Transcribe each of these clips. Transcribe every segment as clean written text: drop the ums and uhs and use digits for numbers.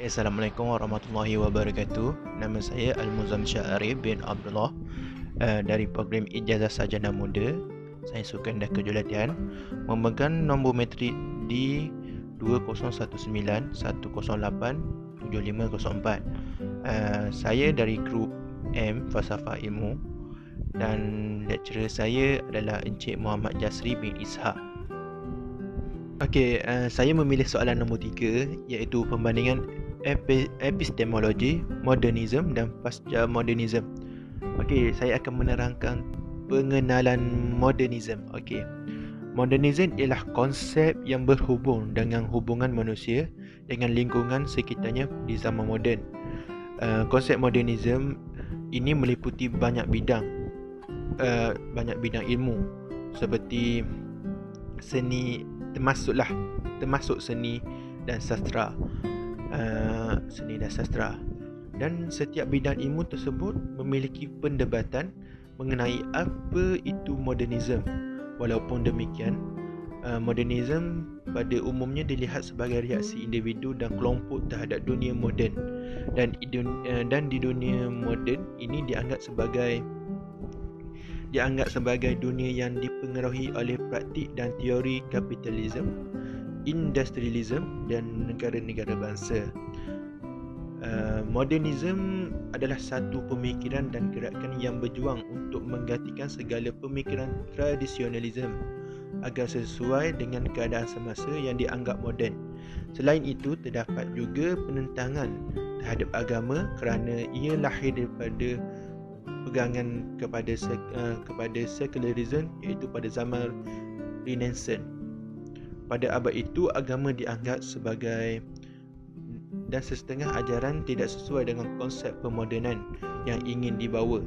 Assalamualaikum warahmatullahi wabarakatuh. Nama saya Al-Muzam Syarif bin Abdullah dari program Ijazah Sarjana Muda Sains Sukan dan Kejuratian, memegang nombor matrik di 2019-108-7504. Saya dari grup M Falsafah Ilmu dan lecturer saya adalah Encik Muhammad Jasri bin Ishak. Okey, saya memilih soalan nombor 3, iaitu pembandingan epistemologi, modernism dan pasca modernism. Okey, saya akan menerangkan pengenalan modernism. Okey. Modernism ialah konsep yang berhubung dengan hubungan manusia dengan lingkungan sekitarnya di zaman moden. Konsep modernism ini meliputi banyak bidang ilmu seperti seni, termasuk seni dan sastra. Dan setiap bidang ilmu tersebut memiliki pendebatan mengenai apa itu modernism. Walaupun demikian, modernism pada umumnya dilihat sebagai reaksi individu dan kelompok terhadap dunia moden, dan di dunia moden ini dianggap sebagai dunia yang dipengaruhi oleh praktik dan teori kapitalisme, industrialism dan negara-negara bangsa. Modernism adalah satu pemikiran dan gerakan yang berjuang untuk menggantikan segala pemikiran tradisionalisme agar sesuai dengan keadaan semasa yang dianggap moden. Selain itu, terdapat juga penentangan terhadap agama kerana ia lahir daripada pegangan kepada secularism, iaitu pada zaman Renaissance. Pada abad itu, agama dianggap sebagai dan setengah ajaran tidak sesuai dengan konsep pemodenan yang ingin dibawa.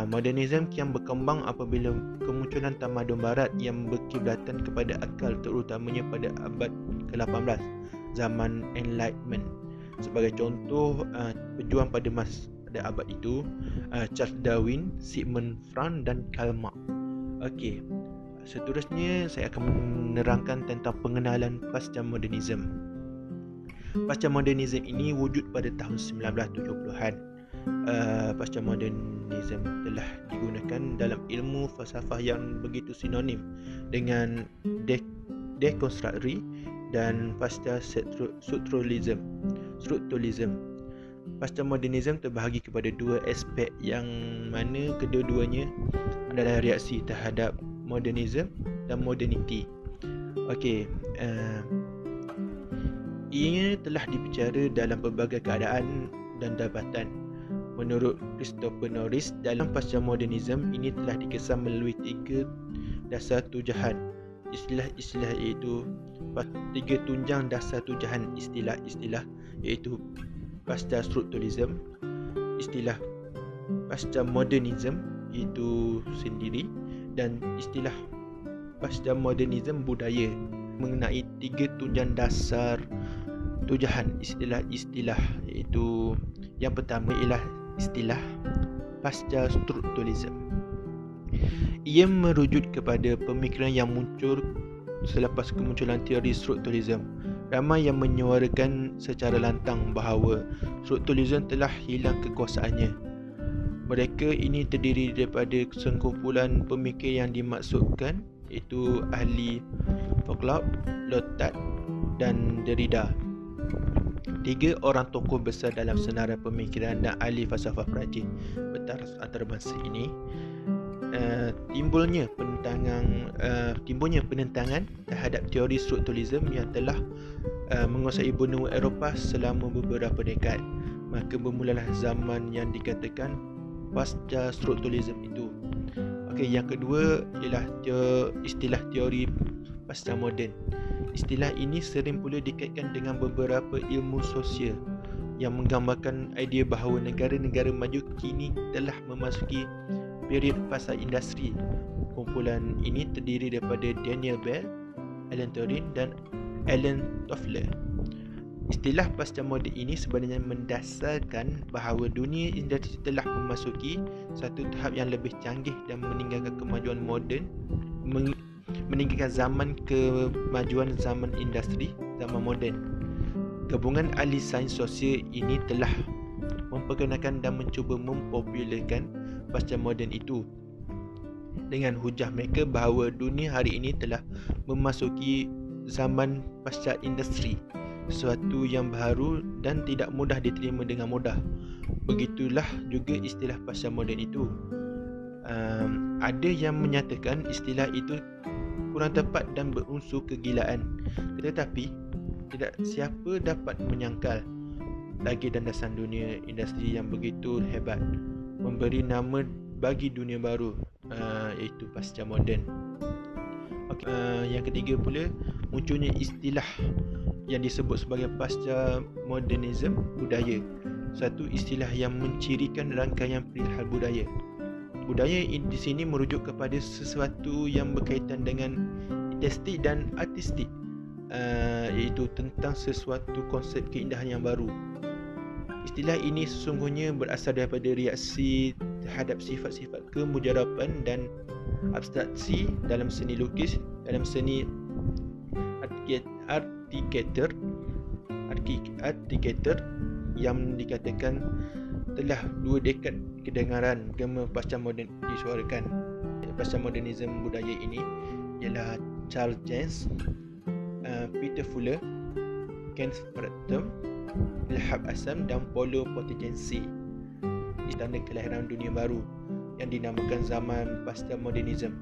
Modernism kian berkembang apabila kemunculan tamadun barat yang berkiblatan kepada akal, terutamanya pada abad ke-18, zaman Enlightenment. Sebagai contoh, pejuang pada abad itu, Charles Darwin, Sigmund Freud dan Karl Marx. Okey, seterusnya saya akan menerangkan tentang pengenalan pasca modernism. Pasca modernism ini wujud pada tahun 1970-an. Pasca modernism telah digunakan dalam ilmu falsafah yang begitu sinonim dengan dekonstruksi dan pasca strukturalism. Pasca modernism terbahagi kepada dua aspek yang mana kedua-duanya adalah reaksi terhadap modernism dan modernity. Okey, ia telah dibicara dalam pelbagai keadaan dan jabatan. Menurut Christopher Norris, dalam pasca modernism ini telah dikesan melalui tiga dasar tujahan istilah iaitu tiga tunjang dasar tujahan istilah iaitu pasca strukturalism, istilah pasca modernism itu sendiri, dan istilah pasca modernism budaya. Mengenai tiga tunjang dasar tujahan istilah iaitu yang pertama ialah istilah pasca strukturalism. Ia merujuk kepada pemikiran yang muncul selepas kemunculan teori strukturalism. Ramai yang menyuarakan secara lantang bahawa strukturalism telah hilang kekuasaannya. Mereka ini terdiri daripada sekumpulan pemikir yang dimaksudkan, iaitu ahli Foucault, Lyotard dan Derrida. Tiga orang tokoh besar dalam senarai pemikiran dan ahli falsafah Perancis bertaraf antarabangsa ini. Timbulnya penentangan terhadap teori strukturalism yang telah menguasai benua Eropah selama beberapa dekad. Maka bermulalah zaman yang dikatakan pasca strukturalism itu. Okey, yang kedua ialah istilah teori pasca moden. Istilah ini sering pula dikaitkan dengan beberapa ilmu sosial yang menggambarkan idea bahawa negara-negara maju kini telah memasuki period fasa industri. Kumpulan ini terdiri daripada Daniel Bell, Alan Turing dan Alan Toffler. Istilah pasca moden ini sebenarnya mendasarkan bahawa dunia industri telah memasuki satu tahap yang lebih canggih dan meninggalkan zaman kemajuan zaman industri, zaman moden. Gabungan ahli sains sosial ini telah memperkenalkan dan mencuba mempopularkan pasca moden itu dengan hujah mereka bahawa dunia hari ini telah memasuki zaman pasca industri, sesuatu yang baru dan tidak mudah diterima dengan mudah. Begitulah juga istilah pasca moden itu. Ada yang menyatakan istilah itu kurang tepat dan berunsur kegilaan, tetapi tidak siapa dapat menyangkal lagi landasan dunia industri yang begitu hebat memberi nama bagi dunia baru, iaitu pasca moden. Yang ketiga pula, munculnya istilah yang disebut sebagai pasca modernism budaya, satu istilah yang mencirikan rangkaian perihal budaya. Budaya di sini merujuk kepada sesuatu yang berkaitan dengan estetik dan artistik, iaitu tentang sesuatu konsep keindahan yang baru. Istilah ini sesungguhnya berasal daripada reaksi terhadap sifat-sifat kemujaraban dan abstraksi dalam seni lukis, dalam seni architecture yang dikatakan telah 2 dekad kedengaran gema pasca moden disuarakan. Pasca modernism budaya ini ialah Charles Jens, Peter Fuller, Kenneth Frampton, Ilham Asam dan Paulo Portigensi. Tanda kelahiran dunia baru yang dinamakan zaman pasca modernism.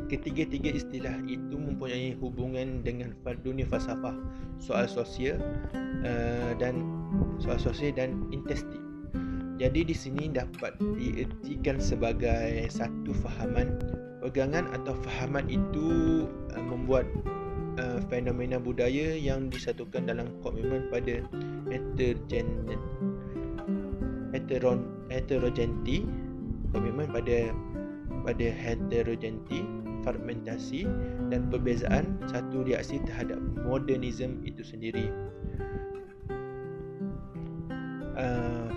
Ketiga-tiga istilah itu mempunyai hubungan dengan dunia falsafah, soal sosial dan estetik. Jadi di sini dapat diertikan sebagai satu fahaman pegangan atau fahaman itu membuat fenomena budaya yang disatukan dalam komitmen pada heterogeneity, komitmen pada heterogeneity, fragmentasi dan perbezaan, satu reaksi terhadap modernism itu sendiri.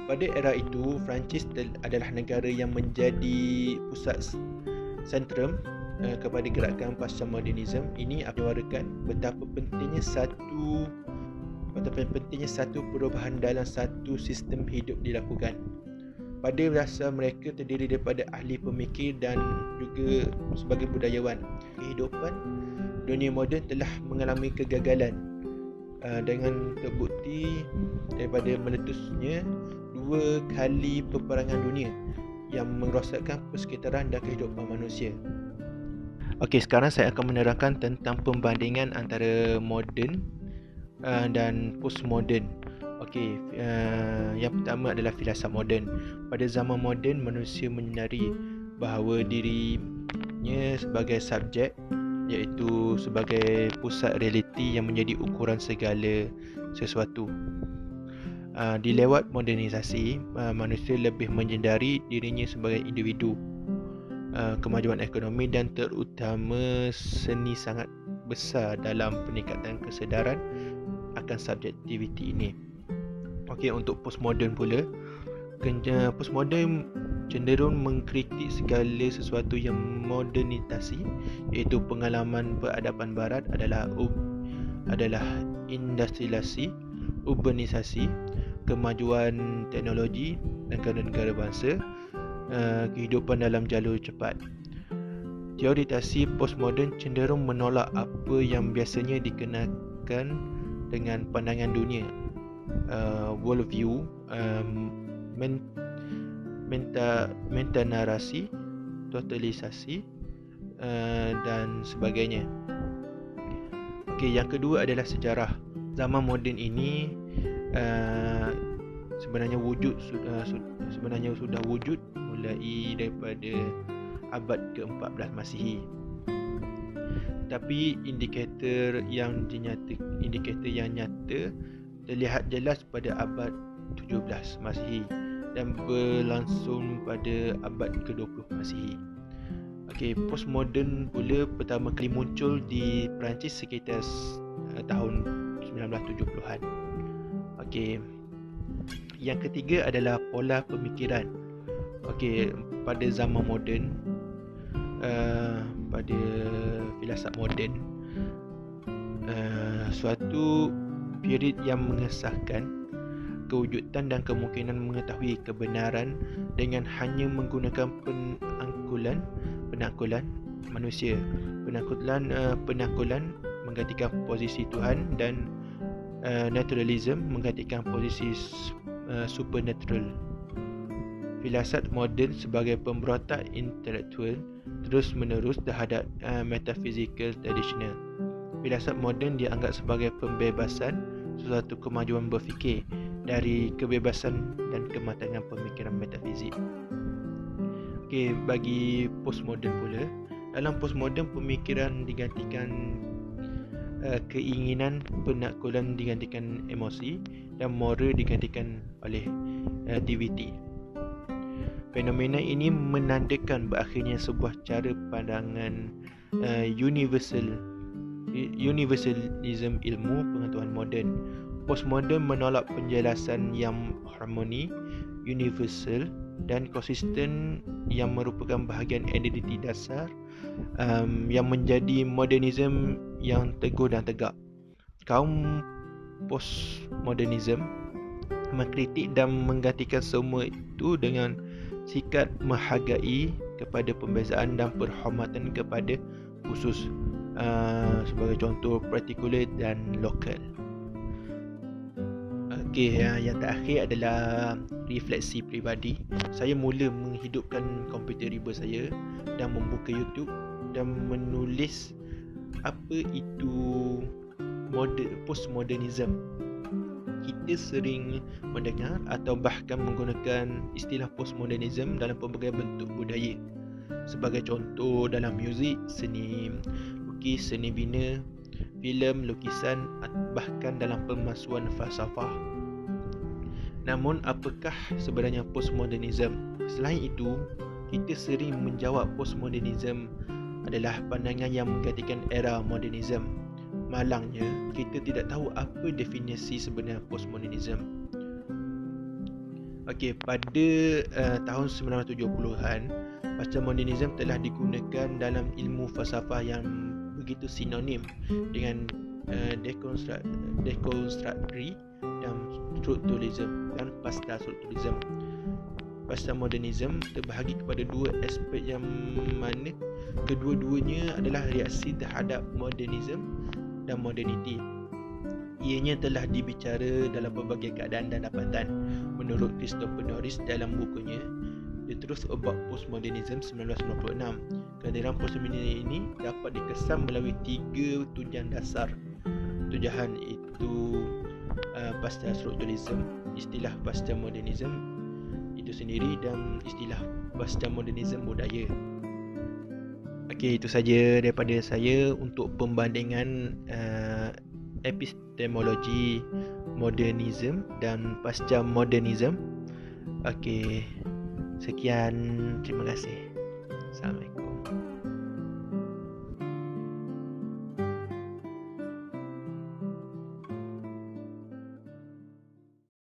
Pada era itu, Perancis adalah negara yang menjadi pusat sentrum kepada gerakan pasca modernism. Ini menyuarakan betapa pentingnya satu perubahan dalam satu sistem hidup dilakukan. Pada rasa mereka terdiri daripada ahli pemikir dan juga sebagai budayawan. Kehidupan dunia moden telah mengalami kegagalan dengan terbukti daripada meletusnya 2 kali peperangan dunia yang merosakkan persekitaran dan kehidupan manusia. Okey, sekarang saya akan menerangkan tentang perbandingan antara moden dan postmoden. Okey, yang pertama adalah filsafat moden. Pada zaman moden, manusia menyedari bahawa dirinya sebagai subjek, iaitu sebagai pusat realiti yang menjadi ukuran segala sesuatu. Dilewat modernisasi, manusia lebih menyedari dirinya sebagai individu. Kemajuan ekonomi dan terutama seni sangat besar dalam peningkatan kesedaran akan subjektiviti ini. Okey, untuk postmoden pula, postmoden cenderung mengkritik segala sesuatu yang modernisasi, iaitu pengalaman peradaban barat adalah industrialisasi, urbanisasi, kemajuan teknologi negara-negara bangsa, kehidupan dalam jalur cepat. Teoritasi postmoden cenderung menolak apa yang biasanya dikenakan dengan pandangan dunia, worldview, metanarasi, totalisasi dan sebagainya. Okey, yang kedua adalah sejarah. Zaman moden ini sebenarnya sudah wujud mulai daripada abad ke-14 Masihi. Tapi indikator yang nyata terlihat jelas pada abad 17 Masihi dan berlangsung pada abad ke-20 Masihi. Okey, postmoden pula pertama kali muncul di Perancis sekitar tahun 1970-an. Okey, yang ketiga adalah pola pemikiran. Okey, pada zaman moden, pada filsafat moden, suatu period yang mengesahkan kewujudan dan kemungkinan mengetahui kebenaran dengan hanya menggunakan penangkulan manusia. Penangkulan menggantikan posisi Tuhan dan naturalism menggantikan posisi supernatural. Filsafat moden sebagai pemberontak intelektual terus-menerus terhadap metaphysical traditional. Filsafat moden dianggap sebagai pembebasan sesuatu kemajuan berfikir dari kebebasan dan kematangan pemikiran metafizik. Okey, bagi postmoden pula, dalam postmoden pemikiran digantikan keinginan, penaklukan digantikan emosi dan moral digantikan oleh aktiviti. Fenomena ini menandakan berakhirnya sebuah cara pandangan universalism ilmu pengetahuan moden. Postmoden menolak penjelasan yang harmoni, universal dan konsisten yang merupakan bahagian identiti dasar yang menjadi modernism yang teguh dan tegak. Kaum postmodernism mengkritik dan menggantikan semua itu dengan sikap menghargai kepada pembezaan dan penghormatan kepada khusus, sebagai contoh particular dan lokal. Okey, yang terakhir adalah refleksi peribadi. Saya mula menghidupkan komputer riba saya dan membuka YouTube dan menulis apa itu postmodernism. Kita sering mendengar atau bahkan menggunakan istilah postmodernism dalam pelbagai bentuk budaya. Sebagai contoh dalam muzik, seni lukis, seni bina, filem, lukisan, bahkan dalam pemalsuan falsafah. Namun, apakah sebenarnya postmodernism? Selain itu, kita sering menjawab postmodernism adalah pandangan yang menggantikan era modernism. Malangnya, kita tidak tahu apa definisi sebenar postmodernism. Okey, pada tahun 1970-an, postmodernism telah digunakan dalam ilmu falsafah yang begitu sinonim dengan dekonstruksi dan strukturalism dan pasca-strukturalism. Postmodernism terbahagi kepada dua aspek yang mana kedua-duanya adalah reaksi terhadap modernism dan moderniti. Ianya telah dibicara dalam berbagai keadaan dan dapatan. Menurut Christopher Norris dalam bukunya The Truth About Postmodernism 1996, kehadiran postmodernism ini dapat dikesan melalui 3 tujuan dasar. Tujuan itu pasca strukturalism, istilah pasca modernism itu sendiri dan istilah pasca modernism budaya. Okey, itu saja daripada saya untuk pembandingan epistemologi modernism dan pasca modernism. Okey, sekian, terima kasih. Assalamualaikum.